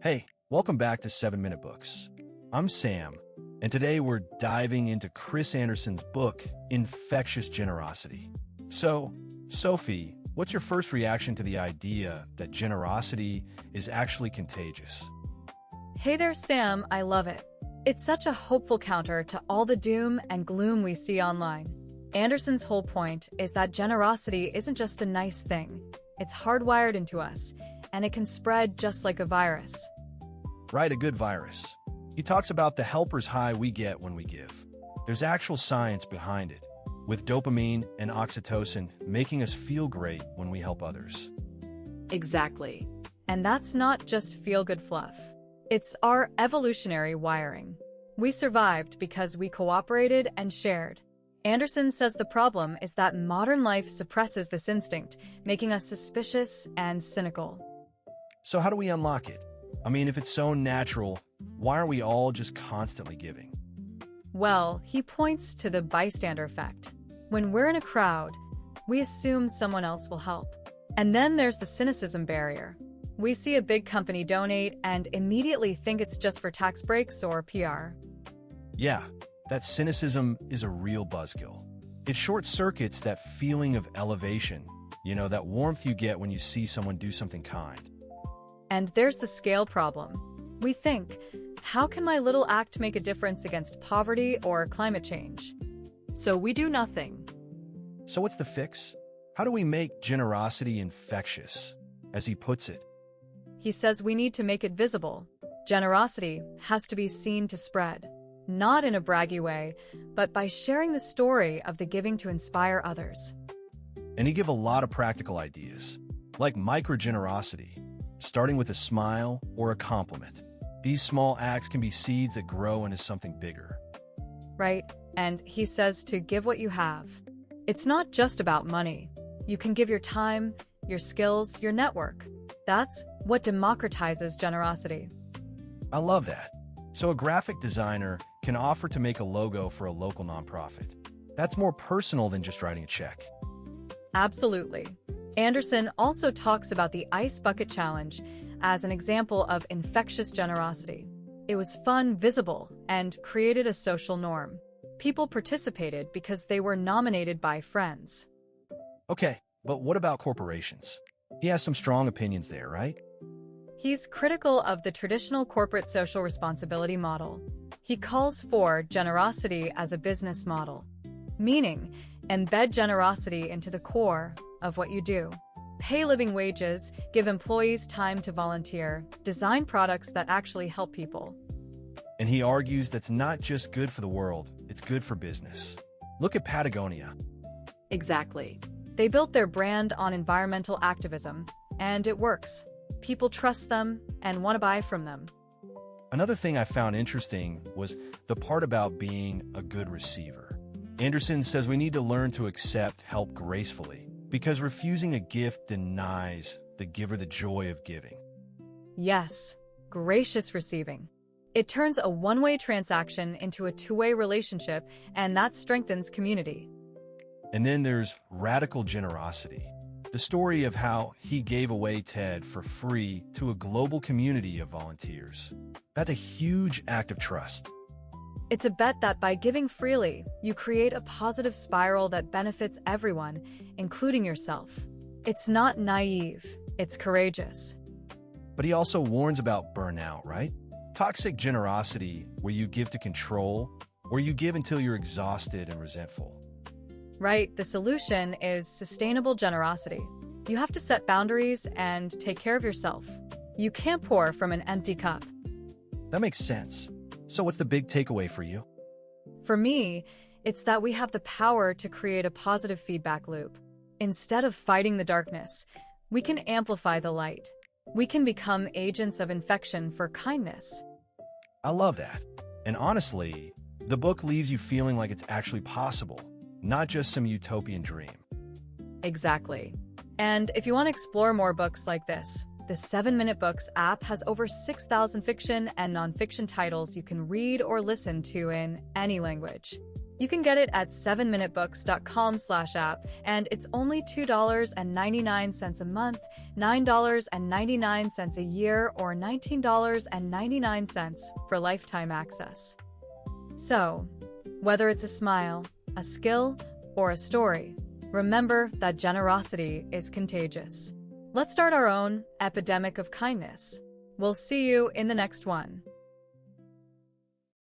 Hey, welcome back to 7 Minute Books. I'm Sam, and today we're diving into Chris Anderson's book, Infectious Generosity. So, Sophie, what's your first reaction to the idea that generosity is actually contagious? Hey there, Sam. I love it. It's such a hopeful counter to all the doom and gloom we see online. Anderson's whole point is that generosity isn't just a nice thing. It's hardwired into us, and it can spread just like a virus. Right, a good virus. He talks about the helper's high we get when we give. There's actual science behind it, with dopamine and oxytocin making us feel great when we help others. Exactly. And that's not just feel-good fluff. It's our evolutionary wiring. We survived because we cooperated and shared. Anderson says the problem is that modern life suppresses this instinct, making us suspicious and cynical. So how do we unlock it? I mean, if it's so natural, why aren't we all just constantly giving? Well, he points to the bystander effect. When we're in a crowd, we assume someone else will help. And then there's the cynicism barrier. We see a big company donate and immediately think it's just for tax breaks or PR. Yeah, that cynicism is a real buzzkill. It short-circuits that feeling of elevation, that warmth you get when you see someone do something kind. And there's the scale problem. We think, how can my little act make a difference against poverty or climate change? So we do nothing. So what's the fix? How do we make generosity infectious, as he puts it? He says we need to make it visible. Generosity has to be seen to spread, not in a braggy way, but by sharing the story of the giving to inspire others. And he give a lot of practical ideas, like micro-generosity, starting with a smile or a compliment. These small acts can be seeds that grow into something bigger. Right, and he says to give what you have. It's not just about money. You can give your time, your skills, your network. That's what democratizes generosity. I love that. So a graphic designer can offer to make a logo for a local nonprofit. That's more personal than just writing a check. Absolutely. Anderson also talks about the Ice Bucket Challenge as an example of infectious generosity. It was fun, visible, and created a social norm. People participated because they were nominated by friends. Okay, but what about corporations? He has some strong opinions there, right? He's critical of the traditional corporate social responsibility model. He calls for generosity as a business model, meaning embed generosity into the core of what you do. Pay living wages, give employees time to volunteer, design products that actually help people. And he argues that's not just good for the world, it's good for business. Look at Patagonia. Exactly. They built their brand on environmental activism, and it works. People trust them and want to buy from them. Another thing I found interesting was the part about being a good receiver. Anderson says we need to learn to accept help gracefully, because refusing a gift denies the giver the joy of giving. Yes, gracious receiving. It turns a one-way transaction into a two-way relationship, and that strengthens community. And then there's radical generosity. The story of how he gave away TED for free to a global community of volunteers. That's a huge act of trust. It's a bet that by giving freely, you create a positive spiral that benefits everyone, including yourself. It's not naive, it's courageous. But he also warns about burnout, right? Toxic generosity, where you give to control, or you give until you're exhausted and resentful. Right, the solution is sustainable generosity. You have to set boundaries and take care of yourself. You can't pour from an empty cup. That makes sense. So what's the big takeaway for you? For me, it's that we have the power to create a positive feedback loop. Instead of fighting the darkness, we can amplify the light. We can become agents of infection for kindness. I love that. And honestly, the book leaves you feeling like it's actually possible, not just some utopian dream. Exactly. And if you want to explore more books like this, the 7 Minute Books app has over 6,000 fiction and nonfiction titles you can read or listen to in any language. You can get it at 7minutebooks.com/app, and it's only $2.99 a month, $9.99 a year, or $19.99 for lifetime access. So, whether it's a smile, a skill, or a story, remember that generosity is contagious. Let's start our own epidemic of kindness. We'll see you in the next one.